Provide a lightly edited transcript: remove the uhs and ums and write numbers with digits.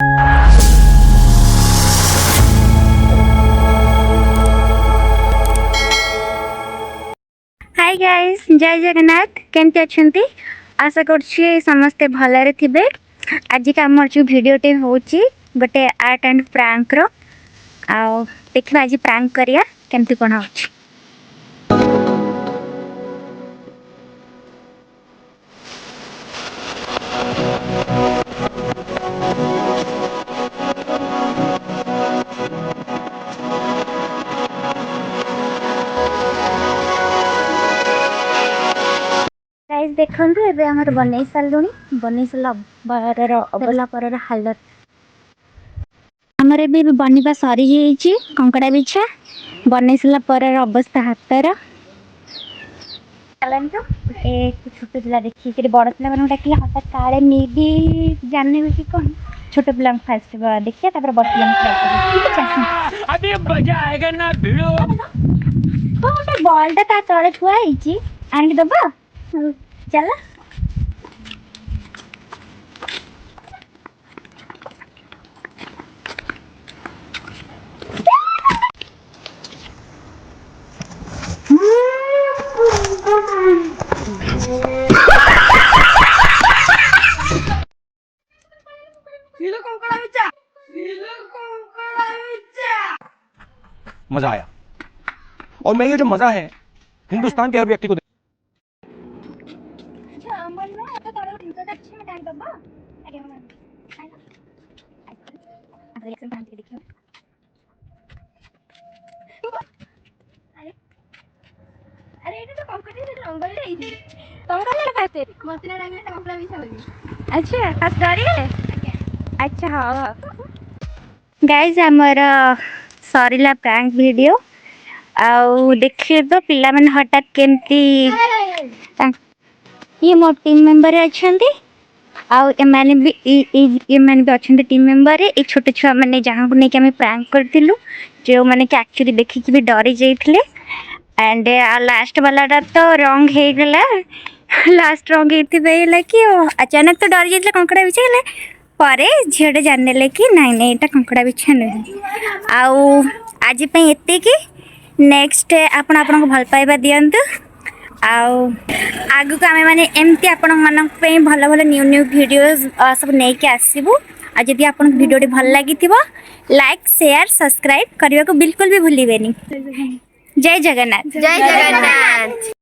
Hi guys, जय जगन्नाथ। केमती अच्छे? आशा करुँचे समस्ते भलरे थिबे। आज का आमर जो भिडियोटे होची गोटे आर्ट एंड प्रैंक रो आ देखिबा आज प्रैंक करिया केमती कोन होची। गाइस देखंतु एबे हमर बनै सालुनी बनै सला अबला परर हालत हमर एबे बनिबा सरी जेइची। कंकड़ा बिछा बनै सला परर अवस्था हातर चलंतु ए छोटे पिला देखि के बड़ पिला मन डाकिला हटा काले मे भी जानने में कि कोन छोटे पिला फास्ट देखिए तापर बड़ पिला ठीक है। अभी मजा आएगा ना भिड़ो। तो बॉलटा ता तळे छुआ हिची आनि दबा चला। मजा आया और मैं ये जो मजा है हिंदुस्तान के हर व्यक्ति को अच्छा हाँ गाइज आमर सरीला प्रैंक वीडियो आउ देखिए तो पिला मन हठात केमती ये मो टीम मेंबर अच्छे आउ एमाने भी अच्छे टीम मेंबर ए छोटे छुआ मैंने जहाँ को लेकिन आम प्रैंक करथिलु जो मैंने कि एक्चुअली देखिक भी डरी जाइए एंड लास्ट वाला तो रंग हो गला। लास्ट रंग होता कि अचानक तो डरी जाइए कंकड़ा बिछा पर झीटे जाने कि नाई नाई ये कंकड़ा बिछा नुहे आउ आज एति कि नेक्स्ट आपण भल पाइबा दियंतु आगु को आमे माने एमती आपण मन भल भल न्यू न्यू वीडियोस सब नेके आसीबु। आ जदि आपण वीडियो भल लागी थिबो लाइक शेयर सब्सक्राइब करने को बिल्कुल भी भूलिबेनी। जय जगन्नाथ। जय जगन्नाथ।